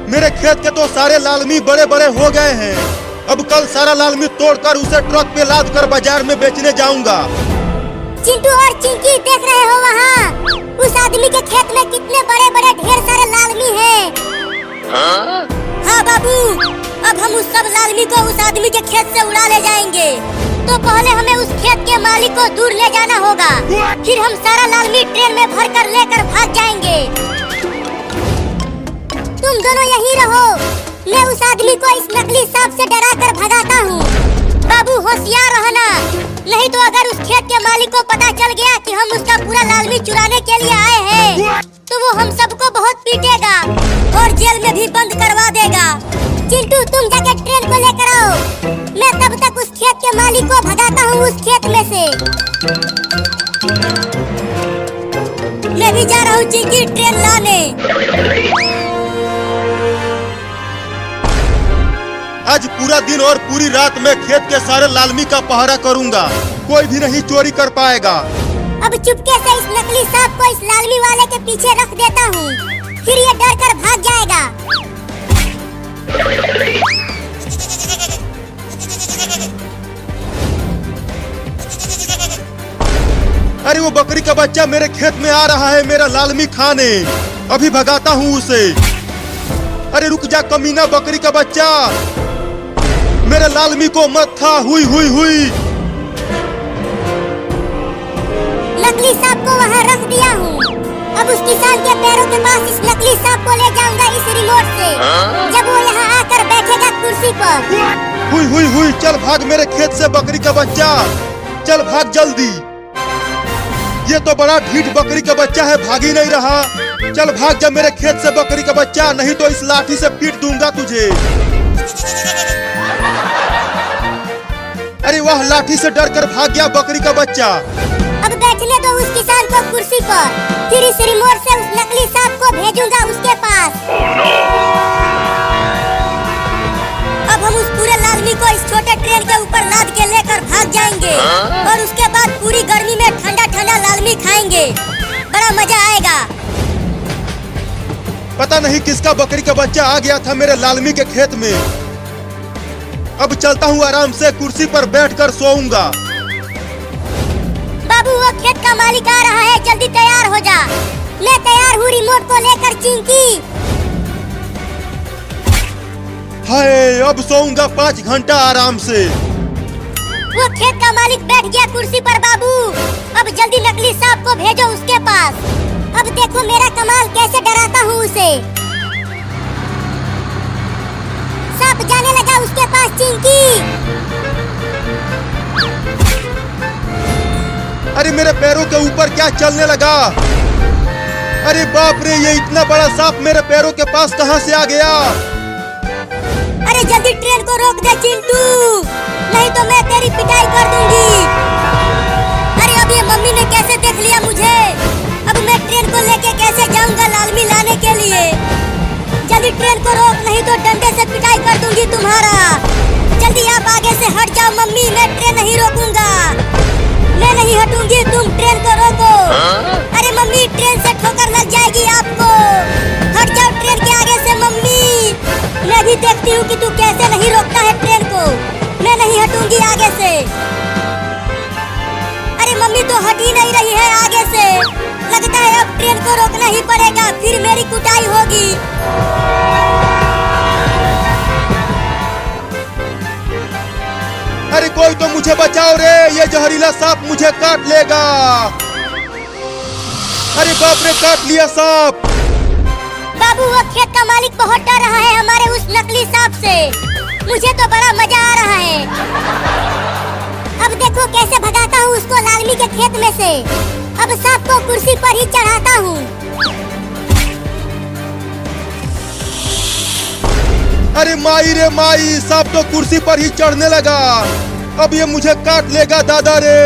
मेरे खेत के तो सारे लालमी बड़े बड़े हो गए हैं। अब कल सारा लालमी तोड़कर उसे ट्रक पे लाद कर बाजार में बेचने जाऊंगा। चिंटू और चिंकी देख रहे हो वहाँ? उस आदमी के खेत में कितने बड़े बड़े ढेर सारे लालमी हैं। हाँ बाबू, अब हम उस सब लालमी को उस आदमी के खेत से उड़ा ले जाएंगे। तो पहले हमें उस खेत के मालिक को दूर ले जाना होगा, फिर हम सारा लालमी ट्रेन में भर कर लेकर भाग जाएंगे। तुम दोनों यहीं रहो, मैं उस आदमी को इस नकली सांप से डरा कर भगाता हूँ। बाबू होशियार रहना, नहीं तो अगर उस खेत के मालिक को पता चल गया कि हम उसका पूरा लालमी चुराने के लिए आए हैं, तो वो हम सबको बहुत पीटेगा और जेल में भी बंद करवा देगा। चिंटू तुम जाके ट्रेन को लेकर आओ, मैं तब तक उस खेत के मालिक को भगाता हूँ उस खेत में से। मैं भी जा रहा हूँ चिंकी ट्रेन लाने। आज पूरा दिन और पूरी रात मैं खेत के सारे लालमी का पहरा करूंगा, कोई भी नहीं चोरी कर पाएगा। अब चुपके से इस नकली सांप को इस लालमी वाले के पीछे रख देता हूँ, फिर ये डर कर भाग जाएगा। अरे वो बकरी का बच्चा मेरे खेत में आ रहा है मेरा लालमी खाने, अभी भगाता हूँ उसे। अरे रुक जा कमीना बकरी का बच्चा, मेरे लालमी को मत खा। हुई हुई हुई। नकली सांप को वहाँ रख दिया हूँ। अब उस किसान के पैरों के पास इस नकली सांप को ले जाऊंगा इस रिमोट से, जब वो यहाँ आकर बैठेगा कुर्सी पर। हुई हुई हुई, चल भाग मेरे खेत से बकरी का बच्चा, चल भाग जल्दी। ये तो बड़ा ढीठ बकरी का बच्चा है, भाग ही नहीं रहा। चल भाग जा मेरे खेत से बकरी का बच्चा, नहीं तो इस लाठी से पीट दूंगा तुझे। अरे वाह, लाठी से डर कर भाग गया बकरी का बच्चा। अब बैठने दो उस किसान को कुर्सी पर, फिर इस रिमोट से उस नकली सांप को भेजूंगा उसके पास। अब हम उस पूरे लालमी को इस छोटे ट्रेन के ऊपर लाद के लेकर भाग जाएंगे और उसके बाद पूरी गर्मी में ठंडा ठंडा लालमी खाएंगे, बड़ा मजा आएगा। पता नहीं किसका बकरी का बच्चा आ गया था मेरे लालमी के खेत में। अब चलता हूँ आराम से, कुर्सी पर बैठकर सोऊंगा। बाबू वो खेत का मालिक आ रहा है, जल्दी तैयार हो जा। मैं तैयार हूँ रिमोट को लेकर चिंकी। हाय, अब सोऊंगा 5 घंटा आराम से। वो खेत का मालिक बैठ गया कुर्सी पर बाबू, अब जल्दी नकली सांप को भेजो उसके पास। अब देखो मेरा कमाल कैसे डराता हूँ उसे। सांप जाने लगा उसके पास चिंकी। अरे मेरे पैरों के ऊपर क्या चलने लगा? अरे बाप रे, ये इतना बड़ा सांप मेरे पैरों के पास कहाँ से आ गया? अरे जल्दी ट्रेन को रोक दे चिंटू, नहीं तो मैं तेरी पिटाई कर दूंगी। अरे अब ये मम्मी ने कैसे देख लिया मुझे, अब मैं ट्रेन को लेके कैसे जाऊंगा लालमी लाने के लिए। जल्दी ट्रेन को रोक, नहीं तो डंडे से पिटाई कर दूंगी तुम्हारा। जल्दी आप आगे से हट जाओ मम्मी, मैं ट्रेन नहीं रोकूंगा। मैं नहीं हटूंगी, तुम ट्रेन को रोको। अरे मम्मी ट्रेन से ठोकर लग जाएगी आपको, हट जाओ ट्रेन के आगे से मम्मी। मैं भी देखती हूँ कि तू कैसे नहीं रोकता है ट्रेन को, मैं नहीं हटूंगी आगे से। अरे मम्मी तो हट ही नहीं रही है आगे से, लगता है अब ट्रेन को रोकना ही पड़ेगा, फिर मेरी कुटाई होगी। अरे कोई तो मुझे बचाओ रे, ये जहरीला सांप मुझे काट लेगा। अरे बाप रे, काट लिया सांप। बाबू वो खेत का मालिक बहुत डर रहा है हमारे उस नकली सांप से, मुझे तो बड़ा मजा आ रहा है। अब देखो कैसे भगाता हूँ उसको लालमी के खेत में से। अब सांप को कुर्सी पर ही चढ़ाता हूँ। अरे माई रे माई, सांप तो कुर्सी पर ही चढ़ने लगा, अब ये मुझे काट लेगा दादा रे।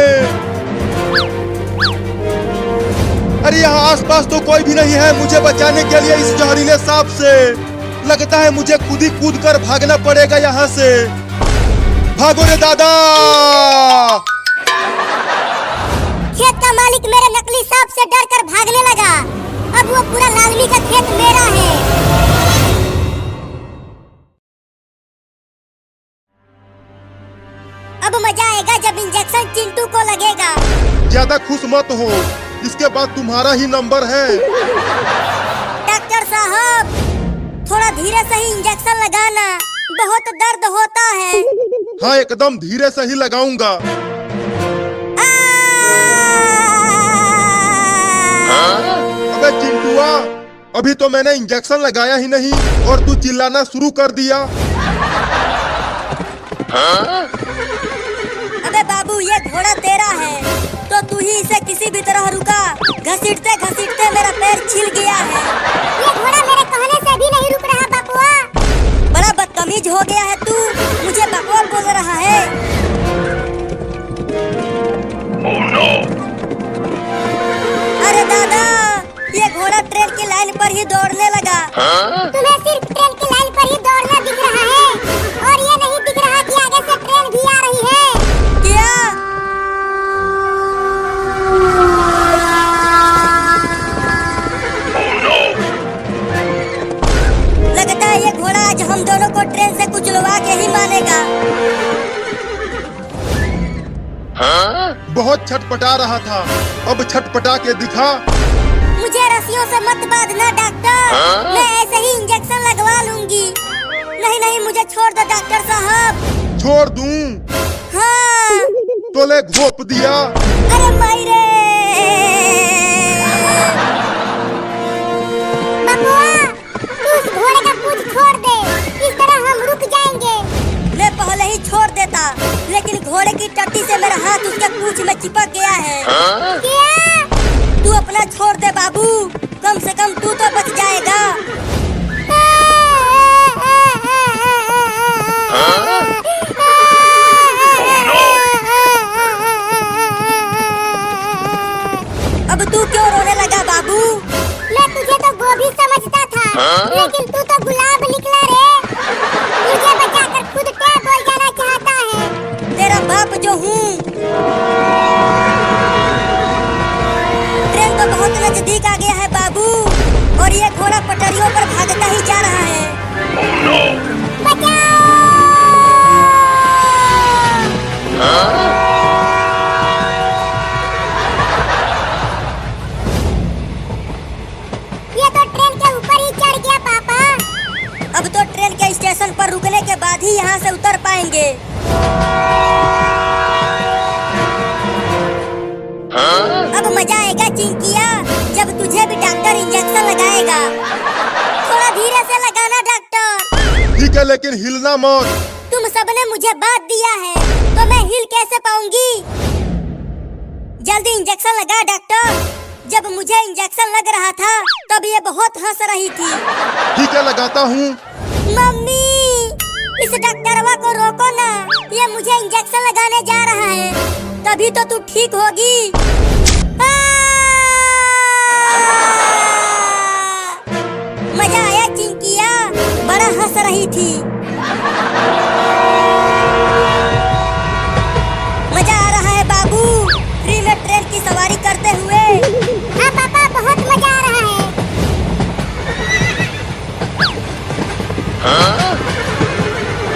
अरे यहाँ आसपास तो कोई भी नहीं है मुझे बचाने के लिए इस जहरीले सांप से। लगता है मुझे खुद ही कूद कर भागना पड़ेगा यहाँ से। भागो रे दादा। खेत का मालिक मेरे नकली सांप से डर कर भागने लगा। अब इंजेक्शन चिंटू को लगेगा। ज्यादा खुश मत हो, इसके बाद तुम्हारा ही नंबर है। डॉक्टर साहब, थोड़ा धीरे से ही इंजेक्शन लगाना, बहुत दर्द होता है। हाँ, एकदम धीरे से ही लगाऊंगा। अबे चिंटुआ, अभी तो मैंने इंजेक्शन लगाया ही नहीं और तू चिल्लाना शुरू कर दिया। अबे बाबू, ये घोड़ा तेरा है तो तू ही इसे किसी भी तरह रुका। घसीटते घसीटते मेरा पैर छिल गया है। ये घोड़ा मेरे कहने से भी नहीं रुक रहा बापुआ। बड़ा बदतमीज हो गया है तू, मुझे बकवाल बोल रहा है। अरे दादा, ये घोड़ा ट्रेन की लाइन पर ही दौड़ने लगा। तुम्हें सिर्फ ट्रेन की लाइन पर ही दौड़ना दिख रहा है और ये नहीं दिख रहा कि आगे से ट्रेन भी आ रही है। क्या? लगता है ये घोड़ा आज हम दोनों को ट्रेन से कुचलवा के ही मानेगा। बहुत छटपटा रहा था, अब छटपटा के दिखा। मुझे रस्सियों से मत बांधना डॉक्टर, मैं ऐसे ही इंजेक्शन लगवा लूंगी। नहीं नहीं, मुझे छोड़ दो डॉक्टर साहब। छोड़ दूं? हाँ। तो ले घोप दिया। अरे मायरे! बबुआ, तू उस घोड़े का पूंछ छोड़ दे, इस तरह हम रुक जाएंगे। मैं पहले ही छोड़ देता, लेकिन घोड़े की टट्टी से मेरा हाथ उसके पूंछ में चिपक गया है। क्या? तू अपना छोड़ दे बाबू, कम से कम तू तो बच जाएगा। अब तू क्यों रोने लगा बाबू? मैं तुझे तो गोभी समझता था, लेकिन तू तो गुलाब निकला रे। मुझे बचाकर खुद क्या बोल जाना चाहता है? तेरा बाप जो हूँ। ट्रेन तो बहुत नजदीक आ गया है बाबू, और ये घोड़ा पटरियों पर भागता ही जा रहा है। बचाओ! ये तो ट्रेन के ऊपर ही चढ़ गया पापा। अब तो ट्रेन के स्टेशन पर रुकने के बाद ही यहाँ से उतर पाएंगे। अब मजा आएगा चिंकिया, जब तुझे भी डॉक्टर इंजेक्शन लगाएगा। थोड़ा धीरे से लगाना डॉक्टर। ठीक है, लेकिन हिलना मत। तुम सबने मुझे बात दिया है, तो मैं हिल कैसे पाऊंगी? जल्दी इंजेक्शन लगा डॉक्टर। जब मुझे इंजेक्शन लग रहा था तब ये बहुत हंस रही थी। ठीक है, लगाता हूँ। मम्मी, इस डॉक्टरवा को रोको ना, ये मुझे इंजेक्शन लगाने जा रहा है, तभी तो तू ठीक होगी। मजा आया चिंकिया, बड़ा हंस रही थी। मजा आ रहा है बाबू, फ्री में ट्रेन की सवारी करते हुए। हाँ पापा, बहुत मजा आ रहा है।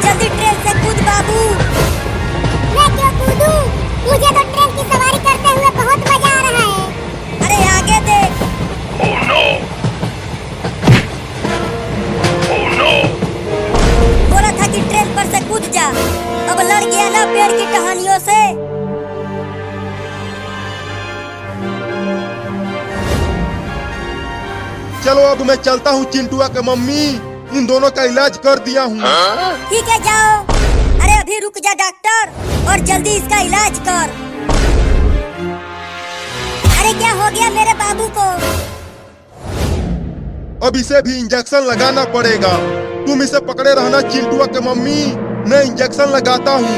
जल्दी ट्रेन से कूद बाबू। मैं क्यों कूदूं? मुझे तो ट्रेन की सवारी करते हुए बहुत मजा आ रहा है। अरे आगे देख। Oh no! Oh no! बोला था कि ट्रेन पर से कूद जा, अब लड़ गया ना पेड़ की टहनियों से। चलो अब मैं चलता हूँ चिंटुआ के मम्मी, इन दोनों का इलाज कर दिया हूँ। ठीक है, जाओ। अरे अभी रुक जा डॉक्टर, और जल्दी इसका इलाज कर। अरे क्या हो गया मेरे बाबू को? अब इसे भी इंजेक्शन लगाना पड़ेगा। तुम इसे पकड़े रहना चिंटुआ के मम्मी, मैं इंजेक्शन लगाता हूँ।